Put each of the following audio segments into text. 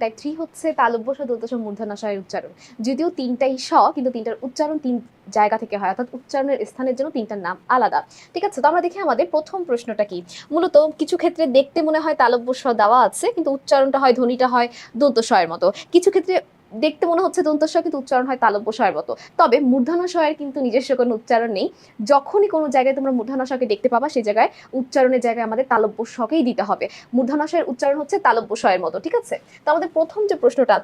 Type 3 হচ্ছে তালব্য স দন্ত স মূর্ধন্য ষ এর উচ্চারণ। যদিও তিনটাই স কিন্তু তিনটার উচ্চারণ তিন জায়গা থেকে হয়, অর্থাৎ উচ্চারণের স্থানের জন্য তিনটার নাম আলাদা। ঠিক আছে, তো আমরা দেখি আমাদের প্রথম প্রশ্নটা কি। মূলত কিছু ক্ষেত্রে দেখতে মনে হয় তালব্য স দেওয়া আছে কিন্তু উচ্চারণটা হয় ধ্বনিটা হয় দন্ত স এর মতো। কিছু ক্ষেত্রে দেখতে মনে হচ্ছে দন্ত স কিন্তু উচ্চারণ হয় তালব্য স এর মতো। তবে মূর্ধন্য ষ এর কিন্তু নিজস্ব কোনো উচ্চারণ নেই। যখনই কোনো জায়গায় তোমরা মূর্ধন্য ষ কে দেখতে পাবা সেই জায়গায় উচ্চারণের জায়গায় আমাদের তালব্য স কেই দিতে হবে। মূর্ধন্য ষ এর উচ্চারণ হচ্ছে তালব্য স এর মতো। ঠিক আছে, তো আমাদের প্রথম যে প্রশ্নটা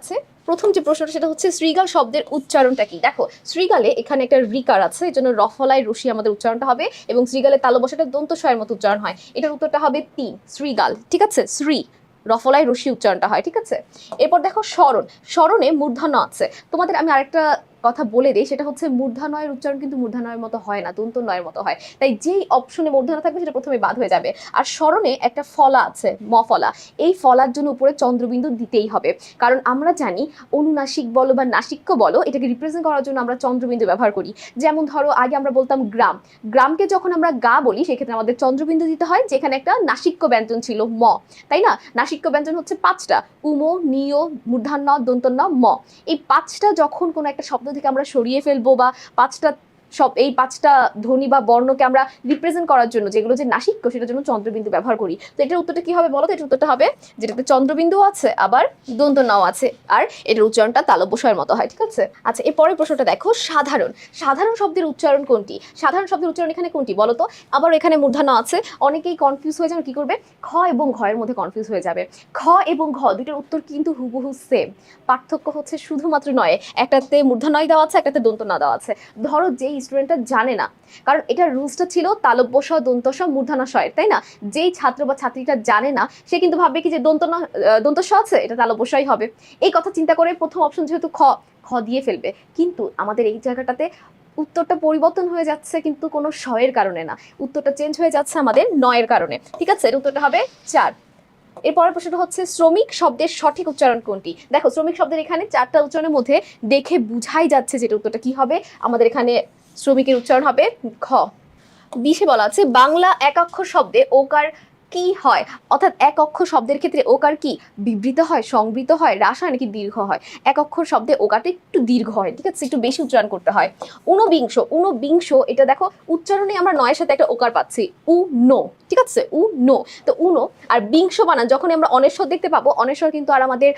সেটা হচ্ছে শৃগাল শব্দের উচ্চারণটা কি। দেখো শৃগালে এখানে একটা রিকার আছে, এই জন্য রফলায় রশি আমাদের উচ্চারণটা হবে এবং শৃগালে তালব্য ষটা দন্ত স এর মতো উচ্চারণ হয়। এটার উত্তরটা হবে ৩ শৃগাল। ঠিক আছে, শ্রী রফলায় রশি উচ্চারণটা হয়। ঠিক আছে, এরপর দেখো স্মরণ। স্মরণে মূর্ধন্য আছে। তোমাদের আমি আরেকটা কথা বলে দিই, সেটা হচ্ছে মূর্ধন্যয়ের উচ্চারণ কিন্তু মূর্ধন্যয়ের মতো হয় না, দন্ত নয়ের মতো হয়। তাই যেই অপশনে মূর্ধন্য থাকবে সেটা প্রথমে বাদ হয়ে যাবে। আর স্মরণে একটা ফলা আছে, ম ফলা। এই ফলার জন্য উপরে চন্দ্রবিন্দু দিতেই হবে, কারণ আমরা জানি অনুনাসিক বলো বা নাসিক্য বলো, এটাকে রিপ্রেজেন্ট করার জন্য আমরা চন্দ্রবিন্দু ব্যবহার করি। যেমন ধরো আগে আমরা বলতাম গ্রাম, গ্রামকে যখন আমরা গা বলি সেক্ষেত্রে আমাদের চন্দ্রবিন্দু দিতে হয়, যেখানে একটা নাসিক্য ব্যঞ্জন ছিল ম, তাই না। নাসিক্য ব্যঞ্জন হচ্ছে ৫টা, উমো, নিয়, মূর্ধন্য, দন্তন্য, ম। এই ৫টা যখন কোনো একটা শব্দ থেকে আমরা সরিয়ে ফেলবো বা ৫টা এই ৫টা ধ্বনি বা বর্ণকে আমরা রিপ্রেজেন্ট করার জন্য যেগুলো যে নাসিক্য সেটার জন্য চন্দ্রবিন্দু ব্যবহার করি। তো এটার উত্তরটা কি হবে বলো তো? এটার উত্তরটা হবে যেটাতে চন্দ্রবিন্দু আছে আবার দন্ত নাও আছে, আর এটার উচ্চারণটা তালব্য ষ এর মতো হয়। ঠিক আছে, আচ্ছা এর পরের প্রশ্নটা দেখো, সাধারণ। সাধারণ শব্দের উচ্চারণ কোনটি? সাধারণ শব্দের উচ্চারণ এখানে কোনটি বলো তো? আবার এখানে মূর্ধন্য আছে, অনেকেই কনফিউজ হয়ে যাবে, কি করবে, খ এবং ঘ এর মধ্যে কনফিউজ হয়ে যাবে। খ এবং ঘ দুটোর উত্তর কিন্তু হুবহু সেম, পার্থক্য হচ্ছে শুধুমাত্র নয়, একটাতে মূর্ধন্যয় দেওয়া আছে, একটাতে দন্ত না দেওয়া আছে। ধরো যেই স্টুডেন্টটা জানে না, কারণ এটার রুলসটা ছিল তালব্য স দন্ত স মূর্ধন্য ষ এর, তাই না। যেই ছাত্র বা ছাত্রীটা জানে না সে কিন্তু ভাববে কি যে দন্ত স আছে, এটা তালব্য ষই হবে। এই কথা চিন্তা করে প্রথম অপশন যেহেতু খ, খ দিয়ে ফেলবে। কিন্তু আমাদের এই জায়গাটাতে উত্তরটা পরিবর্তন হয়ে যাচ্ছে কিন্তু কোনো স এর কারণে না, উত্তরটা চেঞ্জ হয়ে যাচ্ছে আমাদের নয়ের কারণে। ঠিক আছে, এর উত্তরটা হবে ৪। এরপরের প্রশ্নটা হচ্ছে শ্রমিক শব্দের সঠিক উচ্চারণ কোনটি? দেখো শ্রমিক শব্দের এখানে 4টা উচ্চারণের মধ্যে দেখে বুঝাই যাচ্ছে যেটা উত্তরটা কি হবে। আমাদের এখানে শ্রমিকের উচ্চারণ হবে খ। 20-এ বলা আছে বাংলা এক অক্ষর শব্দে ওকার কি হয়, অর্থাৎ এক অক্ষর শব্দের ক্ষেত্রে ওকার কি বিবৃত হয়, সংবৃত হয়, হ্রাস হয় নাকি দীর্ঘ হয়। এক অক্ষর শব্দে ওকারটা একটু দীর্ঘ হয়, ঠিক আছে, একটু বেশি উচ্চারণ করতে হয়। ঊনবিংশ, ঊনবিংশ এটা দেখো উচ্চারণে আমরা নয়ের সাথে একটা ওকার পাচ্ছি, উ নো। ঠিক আছে, উ নো। তো উনো আর বিংশ বানান যখন আমরা অনেশ্বর দেখতে পাবো, অনেশ্বর কিন্তু আর আমাদের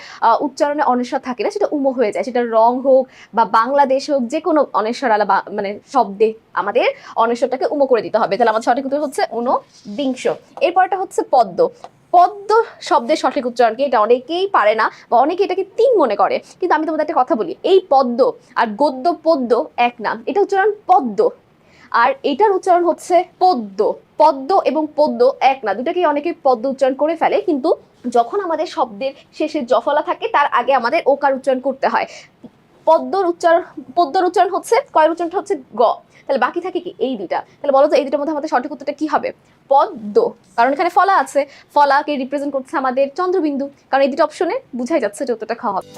উচ্চারণে অনেশ্বর থাকে না, সেটা উমো হয়ে যায়। সেটা রং হোক বা বাংলাদেশ হোক, যে কোনো অনেশ্বর আলা মানে শব্দে আমাদের অনেশ্বরটাকে উমো করে দিতে হবে। তাহলে আমার সঠিক উত্তর হচ্ছে ঊনবিংশ। এরপরটা হচ্ছে পদ্ম। পদ্ম শব্দের সঠিক উচ্চারণ কি? এটা অনেকেই পারে না বা অনেকে এটাকে ৩ মনে করে, কিন্তু আমি তোমাদের একটা কথা বলি, এই পদ্ম আর গদ্য পদ্য এক নাম, এটা উচ্চারণ পদ্ম, আর এটার উচ্চারণ হচ্ছে পদ্য। পদ্ম এবং পদ্য এক না, দুটাকেই অনেকে পদ্ম উচ্চারণ করে ফেলে, কিন্তু যখন আমাদের শব্দের শেষে জফলা থাকে তার আগে আমাদের ওকার উচ্চারণ করতে হয়। পদ্মর উচ্চারণ হচ্ছে, কয়ের উচ্চারণটা হচ্ছে গ। তাহলে বাকি থাকে কি এই দুইটা। তাহলে বলো তো এই দুটার মধ্যে আমাদের সঠিক উত্তরটা কি হবে? পদ্ম, কারণ এখানে ফলা আছে, ফলাকে রিপ্রেজেন্ট করছে আমাদের চন্দ্রবিন্দু, কারণ এই দুটো অপশনে বুঝাই যাচ্ছে যে উত্তরটা খ হবে।